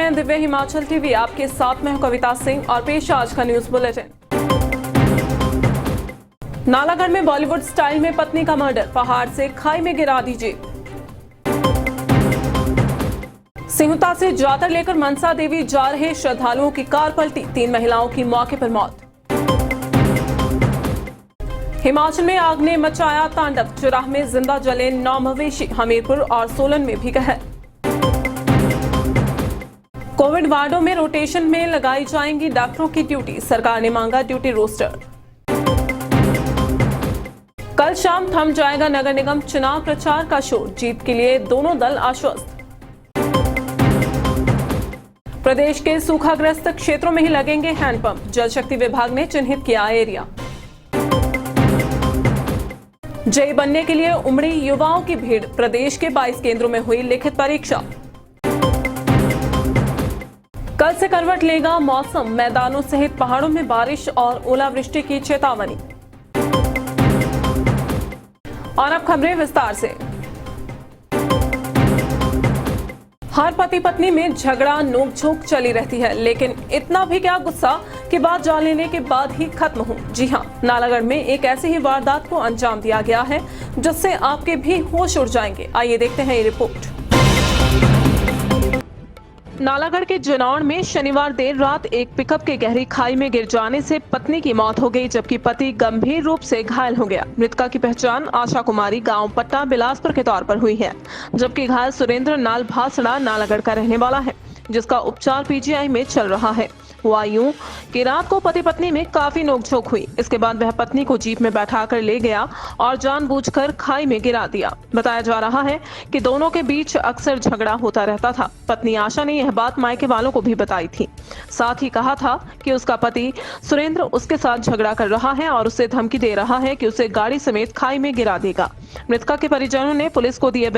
हैं दिव्य हिमाचल टीवी। आपके साथ मैं हूं कविता सिंह और पेश आज का न्यूज बुलेटिन। नालागढ़ में बॉलीवुड स्टाइल में पत्नी का मर्डर, पहाड़ से खाई में गिरा दी जीप। सिंहुता से जातर लेकर मनसा देवी जा रहे श्रद्धालुओं की कार पलटी, 3 महिलाओं की मौके पर मौत। हिमाचल में आग ने मचाया तांडव, चुराह में जिंदा जले 9 मवेशी, हमीरपुर और सोलन में भी कहर। कोविड वार्डों में रोटेशन में लगाई जाएंगी डॉक्टरों की ड्यूटी, सरकार ने मांगा ड्यूटी रोस्टर। कल शाम थम जाएगा नगर निगम चुनाव प्रचार का शोर, जीत के लिए दोनों दल आश्वस्त। प्रदेश के सूखाग्रस्त क्षेत्रों में ही लगेंगे हैंडपंप, जल शक्ति विभाग ने चिन्हित किया एरिया। जेई बनने के लिए उमड़ी युवाओं की भीड़, प्रदेश के 22 केंद्रों में हुई लिखित परीक्षा। कल से करवट लेगा मौसम, मैदानों सहित पहाड़ों में बारिश और ओलावृष्टि की चेतावनी। और अब खबरें विस्तार से। हर पति पत्नी में झगड़ा नोकझोंक चली रहती है, लेकिन इतना भी क्या गुस्सा कि बात जान लेने के बाद ही खत्म हो। जी हां, नालागढ़ में एक ऐसी ही वारदात को अंजाम दिया गया है जिससे आपके भी होश उड़ जाएंगे। आइए देखते हैं ये रिपोर्ट। नालागढ़ के जनौड़ में शनिवार देर रात एक पिकअप के गहरी खाई में गिर जाने से पत्नी की मौत हो गई, जबकि पति गंभीर रूप से घायल हो गया। मृतका की पहचान आशा कुमारी गांव पट्टा बिलासपुर के तौर पर हुई है, जबकि घायल सुरेंद्र नाल भासड़ा नालागढ़ का रहने वाला है, जिसका उपचार पीजीआई में चल रहा है। हुआ यूं कि रात को पति पत्नी में काफी नोकझोंक हुई। इसके बाद वह पत्नी को जीप में बैठाकर ले गया और जानबूझकर खाई में गिरा दिया। बताया जा रहा है कि दोनों के बीच अक्सर झगड़ा होता रहता था। पत्नी आशा ने यह बात मायके वालों को भी बताई थी, साथ ही कहा था कि उसका पति सुरेंद्र उसके साथ झगड़ा कर रहा है और उसे धमकी दे रहा है कि उसे गाड़ी समेत खाई में गिरा देगा। मृतका के परिजनों ने पुलिस को दिए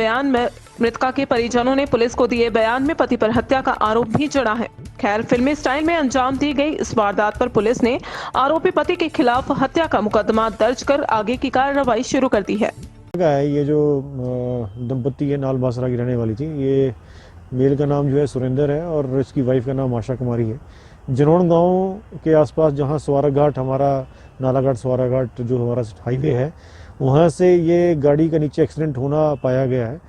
बयान में पति पर हत्या का आरोप भी जड़ा है। खैर, फिल्मी स्टाइल में अंजाम दी गई इस वारदात पर पुलिस ने आरोपी पति के खिलाफ हत्या का मुकदमा दर्ज कर आगे की कार्रवाई शुरू कर दी है। ये जो दंपति है नाल भासड़ा की रहने वाली थी, ये मेल का नाम जो है सुरेंद्र है और इसकी वाइफ का नाम आशा कुमारी है। जनौड़ गांव के आसपास जहां स्वारा घाट, हमारा नालागढ़ स्वारा घाट जो हमारा हाईवे है, वहां से ये गाड़ी का नीचे एक्सीडेंट होना पाया गया है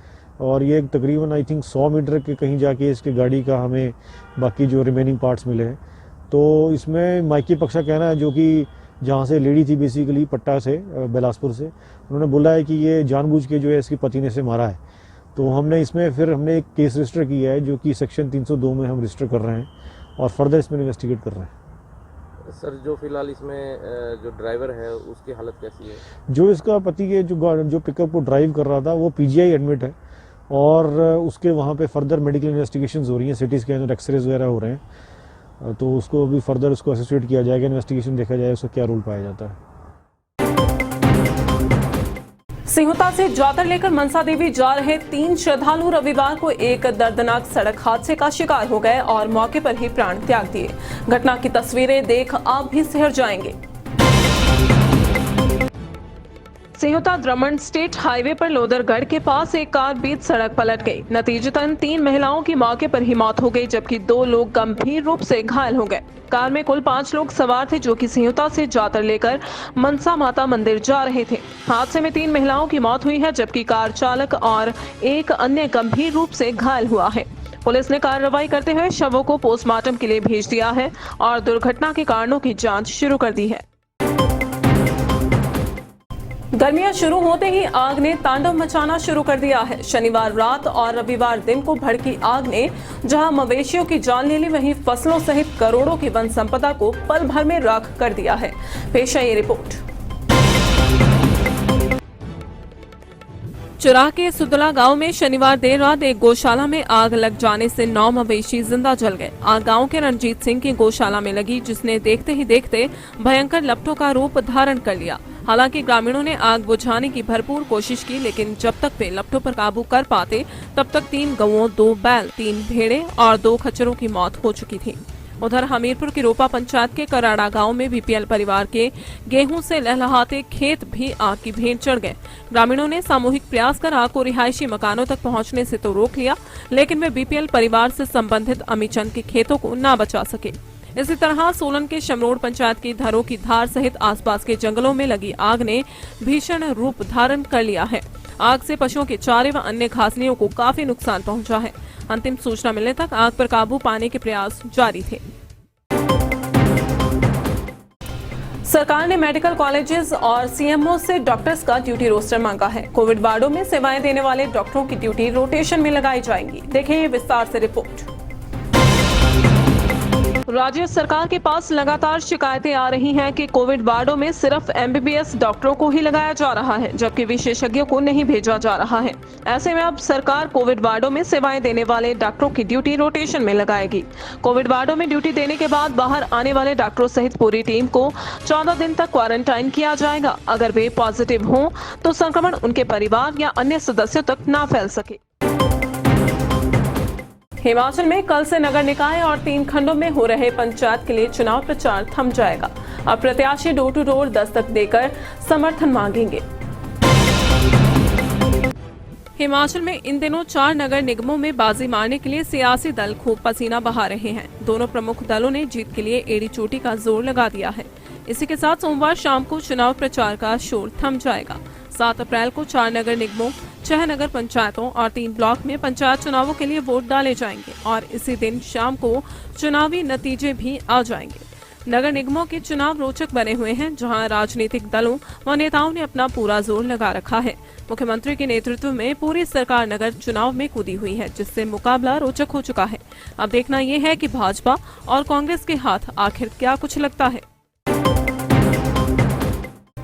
और ये तकरीबन आई थिंक 100 मीटर के कहीं जाके इसके गाड़ी का हमें बाकी जो रिमेनिंग पार्ट्स मिले हैं। तो इसमें मायके पक्ष का कहना है, जो कि जहाँ से लेडी थी बेसिकली पट्टा से बिलासपुर से, उन्होंने बोला है कि ये जानबूझ के जो है इसकी पति ने से मारा है। तो हमने एक केस रजिस्टर किया है, जो कि सेक्शन 302 में हम रजिस्टर कर रहे हैं और फर्दर इसमें इन्वेस्टिगेट कर रहे हैं। सर, जो फिलहाल इसमें जो ड्राइवर है उसकी हालत कैसी है? जो इसका पति के जो पिकअप को ड्राइव कर रहा था वो पीजीआई एडमिट है और उसके वहाँ पे फर्दर मेडिकल इन्वेस्टिगेशंस हो रही हैं, सिटी स्कैन और एक्सरेज वगैरह हो रहे हैं। तो उसको अभी फर्दर उसको एसोसिएट किया जाएगा, इन्वेस्टिगेशन देखा जाए उसका क्या रोल पाया जाता है। सिंहुता से जातर लेकर मनसा देवी जा रहे 3 श्रद्धालु रविवार को एक दर्दनाक सड़क हादसे का शिकार हो गए और मौके पर ही प्राण त्याग दिए। घटना की तस्वीरें देख आप भी सिहर जाएंगे। सिंहुता द्रमण स्टेट हाईवे पर लोदरगढ़ के पास एक कार बीच सड़क पलट गई। नतीजतन 3 महिलाओं की मौके पर ही मौत हो गई, जबकि 2 लोग गंभीर रूप से घायल हो गए। कार में कुल 5 लोग सवार थे, जो कि सिंहुता से जातर लेकर मनसा माता मंदिर जा रहे थे। हादसे में 3 महिलाओं की मौत हुई है, जबकि कार चालक और एक अन्य गंभीर रूप से घायल हुआ है। पुलिस ने कार्रवाई करते हुए शवों को पोस्टमार्टम के लिए भेज दिया है और दुर्घटना के कारणों की जाँच शुरू कर दी है। गर्मियां शुरू होते ही आग ने तांडव मचाना शुरू कर दिया है। शनिवार रात और रविवार दिन को भड़की आग ने जहां मवेशियों की जान ले ली, वहीं फसलों सहित करोड़ों की वन संपदा को पल भर में राख कर दिया है। पेश है ये रिपोर्ट। चुराह के सुदला गांव में शनिवार देर रात एक गौशाला में आग लग जाने से 9 मवेशी जिंदा जल गए। आग गांव के रणजीत सिंह की गौशाला में लगी, जिसने देखते ही देखते भयंकर लपटों का रूप धारण कर लिया। हालांकि ग्रामीणों ने आग बुझाने की भरपूर कोशिश की, लेकिन जब तक वे लपटों पर काबू कर पाते तब तक 3 गौओं, 2 बैल, 3 भेड़ें और 2 खच्चरों की मौत हो चुकी थी। उधर हमीरपुर की रोपा पंचायत के कराड़ा गांव में बीपीएल परिवार के गेहूं से लहलहाते खेत भी आग की भेंट चढ़ गए। ग्रामीणों ने सामूहिक प्रयास कर आग को रिहायशी मकानों तक पहुंचने से तो रोक लिया, लेकिन वे बीपीएल परिवार से संबंधित अमीचंद के खेतों को न बचा सके। इसी तरह सोलन के शमरोड़ पंचायत की धरों की धार सहित आसपास के जंगलों में लगी आग ने भीषण रूप धारण कर लिया है। आग से पशुओं के चारे व अन्य घासनियों को काफी नुकसान पहुंचा है। अंतिम सूचना मिलने तक आग पर काबू पाने के प्रयास जारी थे। सरकार ने मेडिकल कॉलेजेस और सीएमओ से डॉक्टर्स का ड्यूटी रोस्टर मांगा है। कोविड वार्डों में सेवाएं देने वाले डॉक्टरों की ड्यूटी रोटेशन में लगाई जाएंगी। देखें ये विस्तार से रिपोर्ट। राज्य सरकार के पास लगातार शिकायतें आ रही हैं कि कोविड वार्डों में सिर्फ एमबीबीएस डॉक्टरों को ही लगाया जा रहा है, जबकि विशेषज्ञों को नहीं भेजा जा रहा है। ऐसे में अब सरकार कोविड वार्डों में सेवाएं देने वाले डॉक्टरों की ड्यूटी रोटेशन में लगाएगी। कोविड वार्डों में ड्यूटी देने के बाद बाहर आने वाले डॉक्टरों सहित पूरी टीम को 14 दिन तक क्वारंटाइन किया जाएगा। अगर वे पॉजिटिव हों तो संक्रमण उनके परिवार या अन्य सदस्यों तक न फैल सके। हिमाचल में कल से नगर निकाय और 3 खंडों में हो रहे पंचायत के लिए चुनाव प्रचार थम जाएगा। अब प्रत्याशी डोर टू डोर दस्तक देकर समर्थन मांगेंगे। हिमाचल में इन दिनों 4 नगर निगमों में बाजी मारने के लिए सियासी दल खूब पसीना बहा रहे हैं। दोनों प्रमुख दलों ने जीत के लिए एड़ी चोटी का जोर लगा दिया है। इसी के साथ सोमवार शाम को चुनाव प्रचार का शोर थम जाएगा। 7 अप्रैल को 4 नगर निगमों, 6 नगर पंचायतों और 3 ब्लॉक में पंचायत चुनावों के लिए वोट डाले जाएंगे और इसी दिन शाम को चुनावी नतीजे भी आ जाएंगे। नगर निगमों के चुनाव रोचक बने हुए हैं, जहां राजनीतिक दलों व नेताओं ने अपना पूरा जोर लगा रखा है। मुख्यमंत्री के नेतृत्व में पूरी सरकार नगर चुनाव में कूदी हुई है, जिससे मुकाबला रोचक हो चुका है। अब देखना यह है कि भाजपा और कांग्रेस के हाथ आखिर क्या कुछ लगता है।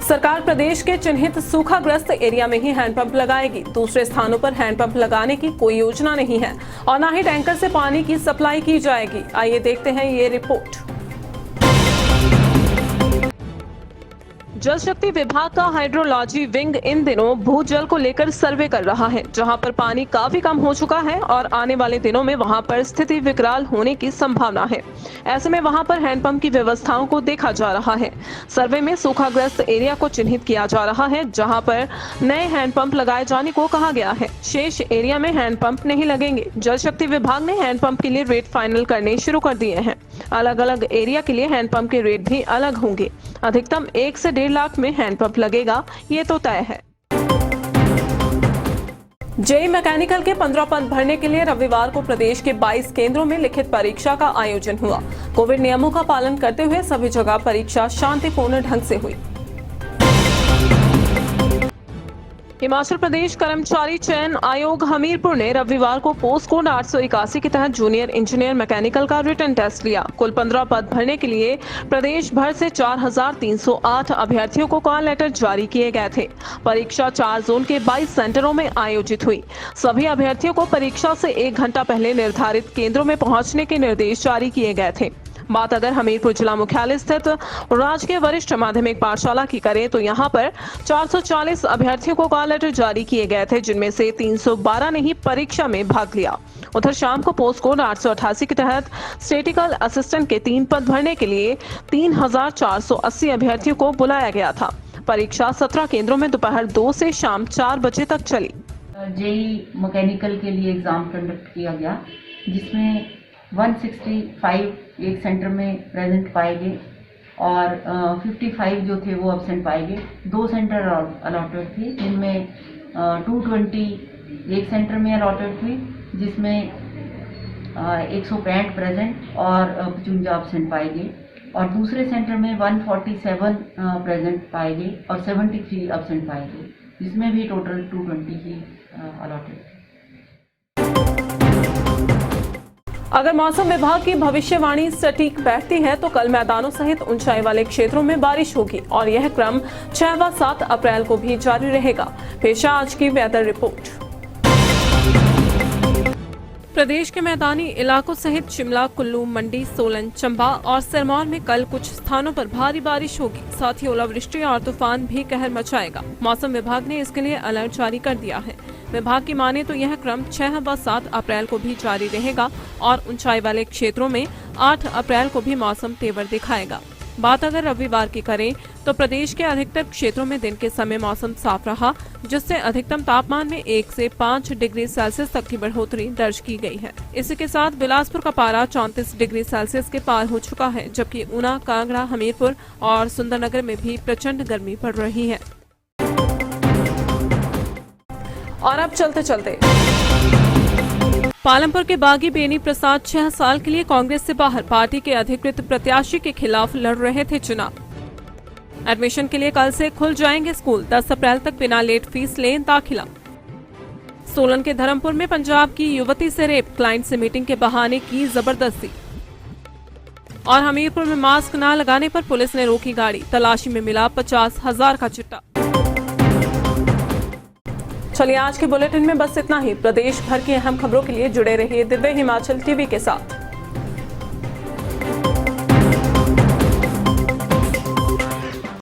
सरकार प्रदेश के चिन्हित सूखाग्रस्त एरिया में ही हैंडपंप लगाएगी। दूसरे स्थानों पर हैंडपंप लगाने की कोई योजना नहीं है और न ही टैंकर से पानी की सप्लाई की जाएगी। आइए देखते हैं ये रिपोर्ट। जल शक्ति विभाग का हाइड्रोलॉजी विंग इन दिनों भूजल को लेकर सर्वे कर रहा है, जहां पर पानी काफी कम हो चुका है और आने वाले दिनों में वहां पर स्थिति विकराल होने की संभावना है। ऐसे में वहां पर हैंडपंप की व्यवस्थाओं को देखा जा रहा है। सर्वे में सूखाग्रस्त एरिया को चिन्हित किया जा रहा है, जहां पर नए हैंडपंप लगाए जाने को कहा गया है। शेष एरिया में हैंडपंप नहीं लगेंगे। जल शक्ति विभाग ने हैंडपंप के लिए रेट फाइनल करने शुरू कर दिए हैं। अलग अलग एरिया के लिए हैंडपंप के रेट भी अलग होंगे। अधिकतम 1 से 1.5 लाख में हैंडपंप लगेगा, ये तो तय है। जेईई मैकेनिकल के 15 पद भरने के लिए रविवार को प्रदेश के 22 केंद्रों में लिखित परीक्षा का आयोजन हुआ। कोविड नियमों का पालन करते हुए सभी जगह परीक्षा शांतिपूर्ण ढंग से हुई। हिमाचल प्रदेश कर्मचारी चयन आयोग हमीरपुर ने रविवार को पोस्ट कोड 881 के तहत जूनियर इंजीनियर मैकेनिकल का रिटन टेस्ट लिया। कुल 15 पद भरने के लिए प्रदेश भर से 4,308 अभ्यर्थियों को कॉल लेटर जारी किए गए थे। परीक्षा 4 जोन के 22 सेंटरों में आयोजित हुई। सभी अभ्यर्थियों को परीक्षा से 1 घंटा पहले निर्धारित केंद्रों में पहुंचने के निर्देश जारी किए गए थे। बात अगर हमीरपुर जिला मुख्यालय स्थित राजकीय वरिष्ठ माध्यमिक पाठशाला की करें तो यहां पर 440 अभ्यर्थियों को कॉल लेटर जारी किए गए थे, जिनमें से 312 ने ही परीक्षा में भाग लिया। उधर शाम को पोस्ट कोड 888 के तहत स्टेटिकल असिस्टेंट के 3 पद भरने के लिए 3,480 अभ्यर्थियों को बुलाया गया था। परीक्षा 17 केंद्रों में दोपहर 2 से शाम 4 बजे तक चली। जेईई मैकेनिकल के लिए एग्ज़ाम कंडक्ट किया गया, जिसमें 165 एक सेंटर में प्रेजेंट पाए गए और 55 जो थे वो एब्सेंट पाए गए। 2 सेंटर अलॉटेड थे, जिनमें 220 एक सेंटर में अलॉटेड थे, जिसमें 165 प्रेजेंट और 55 एब्सेंट पाए गए। और दूसरे सेंटर में 147 प्रेजेंट पाए गए और 73 एब्सेंट पाए गए, जिसमें भी टोटल 220 ही अलॉटेड थे। अगर मौसम विभाग की भविष्यवाणी सटीक बैठती है तो कल मैदानों सहित ऊंचाई वाले क्षेत्रों में बारिश होगी और यह क्रम 6 व 7 अप्रैल को भी जारी रहेगा। पेश है आज की वेदर रिपोर्ट। प्रदेश के मैदानी इलाकों सहित शिमला, कुल्लू, मंडी, सोलन, चंबा और सिरमौर में कल कुछ स्थानों पर भारी बारिश होगी। साथ ही ओलावृष्टि और तूफान भी कहर मचाएगा। मौसम विभाग ने इसके लिए अलर्ट जारी कर दिया है। विभाग की माने तो यह क्रम 6 व 7 अप्रैल को भी जारी रहेगा और ऊंचाई वाले क्षेत्रों में 8 अप्रैल को भी मौसम तेवर दिखाएगा। बात अगर रविवार की करें तो प्रदेश के अधिकतर क्षेत्रों में दिन के समय मौसम साफ रहा, जिससे अधिकतम तापमान में 1 से 5 डिग्री सेल्सियस तक की बढ़ोतरी दर्ज की गई है। इसी के साथ बिलासपुर का पारा 34 डिग्री सेल्सियस के पार हो चुका है, जबकि ऊना, कांगड़ा, हमीरपुर और सुंदरनगर में भी प्रचंड गर्मी पड़ रही है। और अब चलते चलते पालमपुर के बागी बेनी प्रसाद 6 साल के लिए कांग्रेस से बाहर पार्टी के अधिकृत प्रत्याशी के खिलाफ लड़ रहे थे चुनाव। एडमिशन के लिए कल से खुल जाएंगे स्कूल, 10 अप्रैल तक बिना लेट फीस लें दाखिला। सोलन के धर्मपुर में पंजाब की युवती से रेप, क्लाइंट से मीटिंग के बहाने की जबरदस्ती। और हमीरपुर में मास्क न लगाने पर पुलिस ने रोकी गाड़ी, तलाशी में मिला 50,000 का चिट्टा। चलिए आज के बुलेटिन में बस इतना ही। प्रदेश भर की अहम खबरों के लिए जुड़े रहिए दिव्य हिमाचल टीवी के साथ।